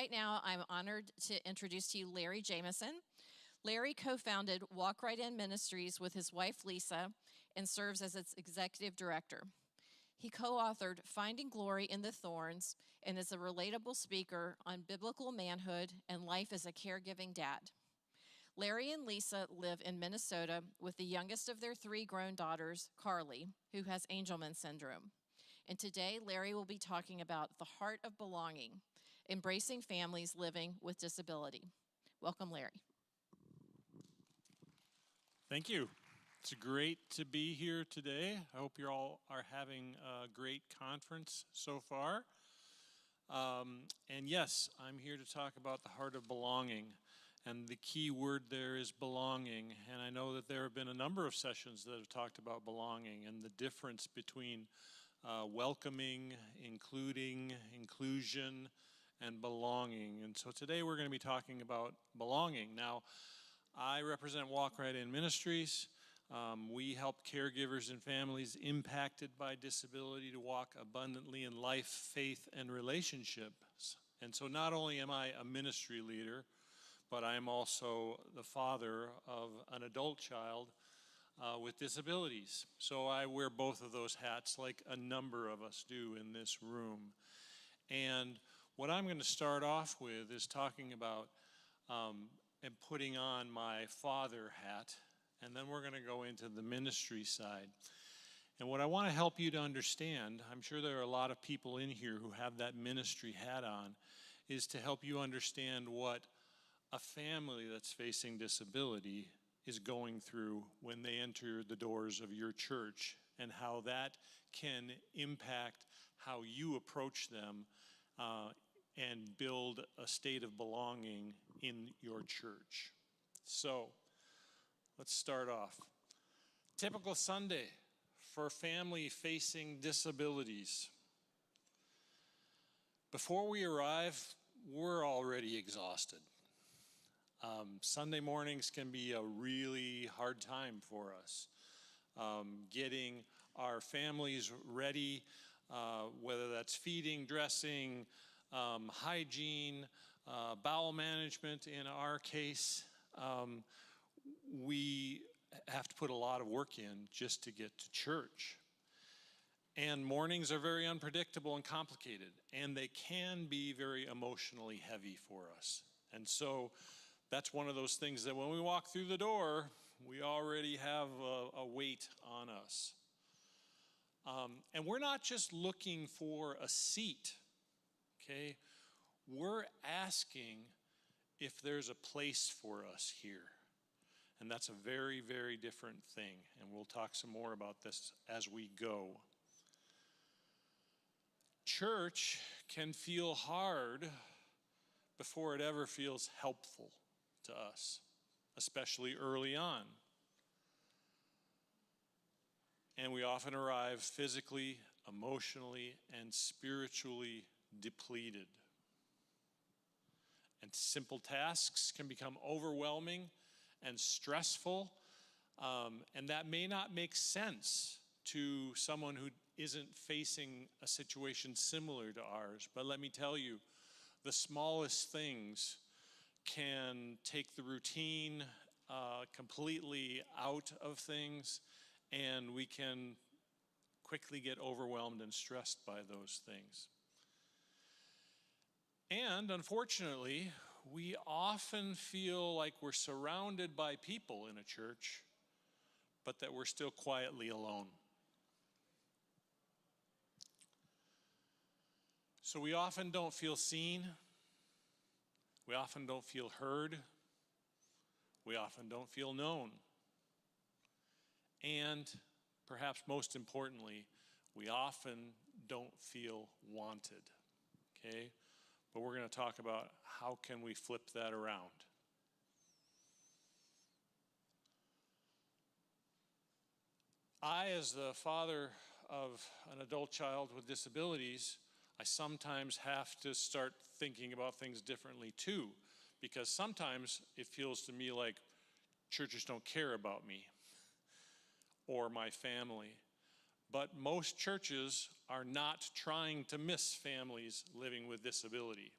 Right now, I'm honored to introduce to you Larry Jamieson. Larry co-founded Walk Right In Ministries with his wife, Lisa, and serves as its executive director. He co-authored Finding Glory in the Thorns and is a relatable speaker on biblical manhood and life as a caregiving dad. Larry and Lisa live in Minnesota with the youngest of their 3 grown daughters, Carly, who has Angelman syndrome. And today, Larry will be talking about the heart of belonging, embracing families living with disability. Welcome, Larry. Thank you. It's great to be here today. I hope you all are having a great conference so far. And yes, I'm here to talk about the heart of belonging. And the key word there is belonging. And I know that there have been a number of sessions that have talked about belonging and the difference between welcoming, including, inclusion, and belonging. And so today we're going to be talking about belonging. Now, I represent Walk Right In Ministries. We help caregivers and families impacted by disability to walk abundantly in life, faith, and relationships. And so not only am I a ministry leader, but I am also the father of an adult child with disabilities. So I wear both of those hats like a number of us do in this room. And what I'm going to start off with is talking about and putting on my father hat, and then we're going to go into the ministry side. And what I want to help you to understand, I'm sure there are a lot of people in here who have that ministry hat on, is to help you understand what a family that's facing disability is going through when they enter the doors of your church, and how that can impact how you approach them and build a state of belonging in your church. So, let's start off. Typical Sunday for family facing disabilities. Before we arrive, we're already exhausted. Sunday mornings can be a really hard time for us. Getting our families ready, whether that's feeding, dressing, hygiene, bowel management in our case, we have to put a lot of work in just to get to church. And mornings are very unpredictable and complicated, and they can be very emotionally heavy for us. And so that's one of those things that when we walk through the door, we already have a weight on us. And we're not just looking for a seat, okay? We're asking if there's a place for us here. And that's a very, very different thing. And we'll talk some more about this as we go. Church can feel hard before it ever feels helpful to us, especially early on. And we often arrive physically, emotionally, and spiritually depleted. And simple tasks can become overwhelming and stressful, and that may not make sense to someone who isn't facing a situation similar to ours. But let me tell you, the smallest things can take the routine completely out of things, and we can quickly get overwhelmed and stressed by those things. And unfortunately, we often feel like we're surrounded by people in a church, but that we're still quietly alone. So we often don't feel seen. We often don't feel heard. We often don't feel known. And perhaps most importantly, we often don't feel wanted, okay? But we're going to talk about how can we flip that around. I, as the father of an adult child with disabilities, I sometimes have to start thinking about things differently too, because sometimes it feels to me like churches don't care about me or my family. But most churches are not trying to miss families living with disability,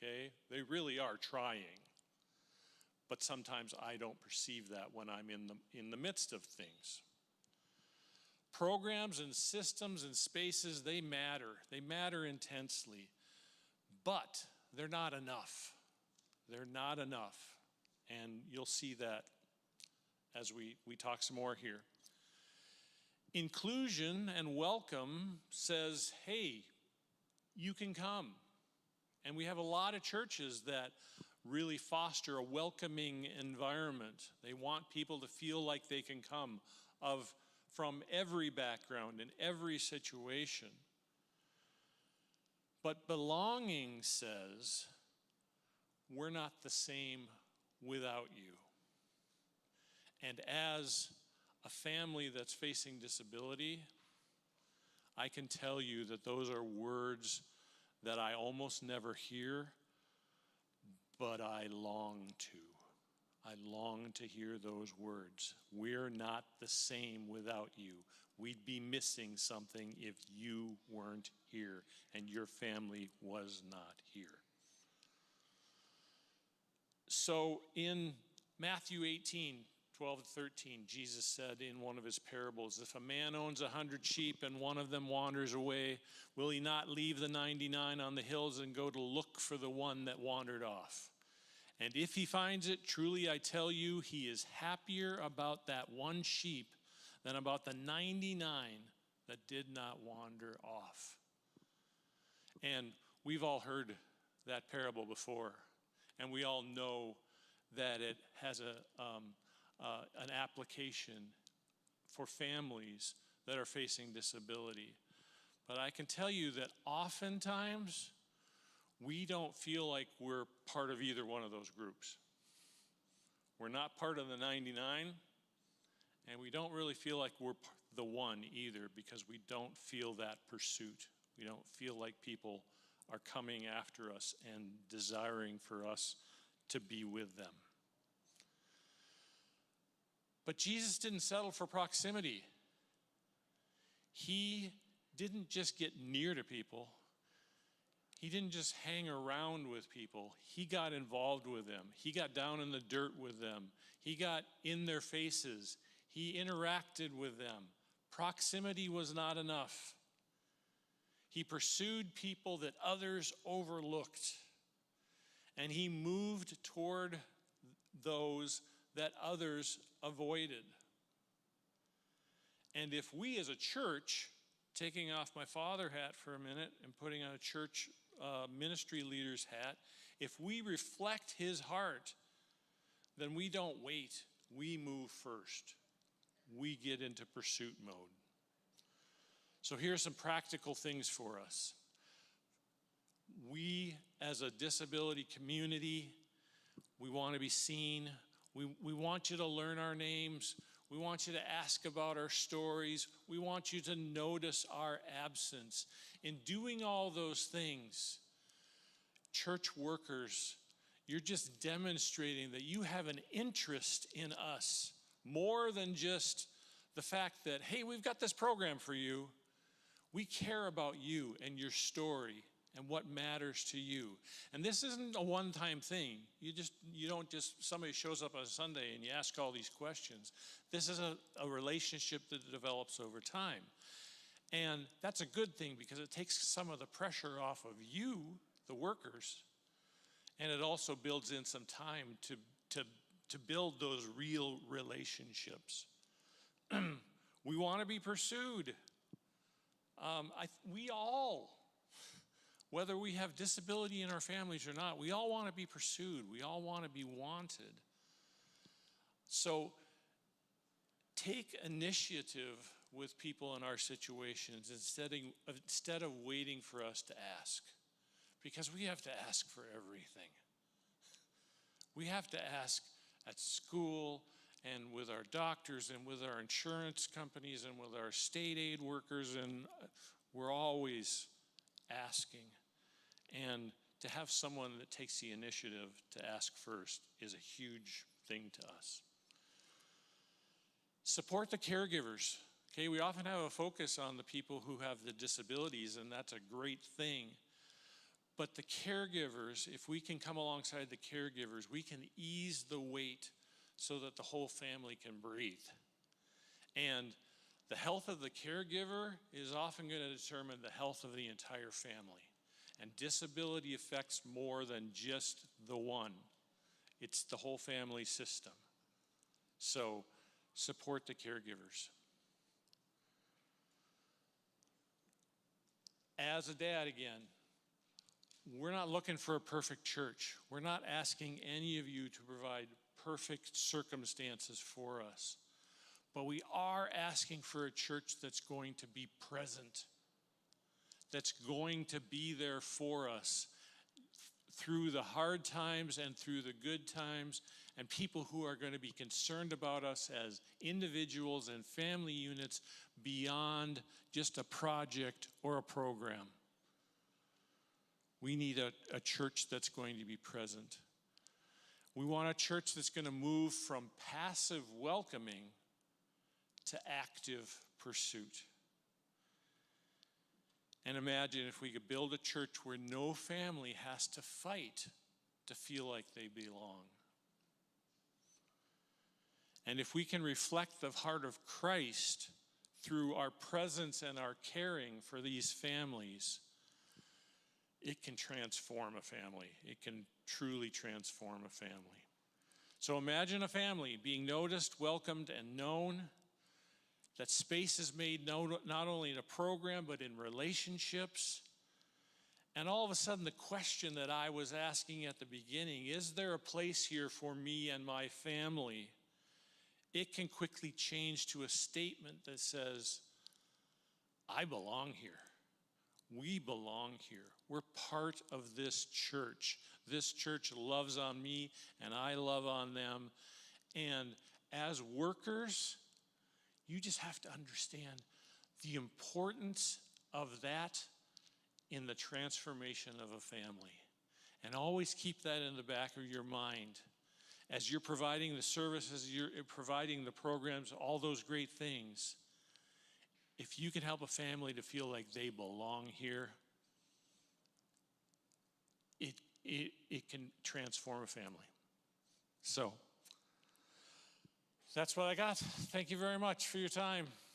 okay? They really are trying. But sometimes I don't perceive that when I'm in the midst of things. Programs and systems and spaces, they matter. They matter intensely. But they're not enough. They're not enough. And you'll see that as we talk some more here. Inclusion and welcome says, hey, you can come. And we have a lot of churches that really foster a welcoming environment. They want people to feel like they can come from every background and every situation. But belonging says, we're not the same without you. And as a family that's facing disability, I can tell you that those are words that I almost never hear, but I long to. I long to hear those words. We're not the same without you. We'd be missing something if you weren't here and your family was not here. So in Matthew 18:12-13, Jesus said in one of his parables, if a man owns 100 sheep and one of them wanders away, will he not leave the 99 on the hills and go to look for the one that wandered off? And if he finds it, truly I tell you, he is happier about that one sheep than about the 99 that did not wander off. And we've all heard that parable before, and we all know that it has an application for families that are facing disability. But I can tell you that oftentimes we don't feel like we're part of either one of those groups. We're not part of the 99, and we don't really feel like we're the one either, because we don't feel that pursuit. We don't feel like people are coming after us and desiring for us to be with them. But Jesus didn't settle for proximity. He didn't just get near to people. He didn't just hang around with people. He got involved with them. He got down in the dirt with them. He got in their faces. He interacted with them. Proximity was not enough. He pursued people that others overlooked. And he moved toward those that others avoided. And if we as a church, taking off my father hat for a minute and putting on a church ministry leader's hat, if we reflect his heart, then we don't wait. We move first. We get into pursuit mode. So here's some practical things for us. We, as a disability community, we want to be seen. We want you to learn our names. We want you to ask about our stories. We want you to notice our absence. In doing all those things, church workers, you're just demonstrating that you have an interest in us more than just the fact that, hey, we've got this program for you. We care about you and your story and what matters to you. And this isn't a one-time thing. You don't just, somebody shows up on a Sunday and you ask all these questions. This is a relationship that develops over time. And that's a good thing because it takes some of the pressure off of you, the workers, and it also builds in some time to build those real relationships. We want to be pursued. We all, whether we have disability in our families or not, we all want to be pursued. We all want to be wanted. So take initiative with people in our situations instead of waiting for us to ask. Because we have to ask for everything. We have to ask at school and with our doctors and with our insurance companies and with our state aid workers, and we're always asking. And to have someone that takes the initiative to ask first is a huge thing to us. Support the caregivers. Okay, we often have a focus on the people who have the disabilities, and that's a great thing. But the caregivers, if we can come alongside the caregivers, we can ease the weight so that the whole family can breathe. And the health of the caregiver is often going to determine the health of the entire family. And disability affects more than just the one. It's the whole family system. So support the caregivers. As a dad, again, we're not looking for a perfect church. We're not asking any of you to provide perfect circumstances for us. But we are asking for a church that's going to be present, that's going to be there for us through the hard times and through the good times, and people who are going to be concerned about us as individuals and family units beyond just a project or a program. We need a church that's going to be present. We want a church that's going to move from passive welcoming to active pursuit. And imagine if we could build a church where no family has to fight to feel like they belong. And if we can reflect the heart of Christ through our presence and our caring for these families, it can transform a family. It can truly transform a family. So imagine a family being noticed, welcomed, and known. That space is made not only in a program, but in relationships. And all of a sudden, the question that I was asking at the beginning, is there a place here for me and my family? It can quickly change to a statement that says, I belong here. We belong here. We're part of this church. This church loves on me and I love on them. And as workers, you just have to understand the importance of that in the transformation of a family. And always keep that in the back of your mind. As you're providing the services, you're providing the programs, all those great things. If you can help a family to feel like they belong here, it can transform a family. So, that's what I got. Thank you very much for your time.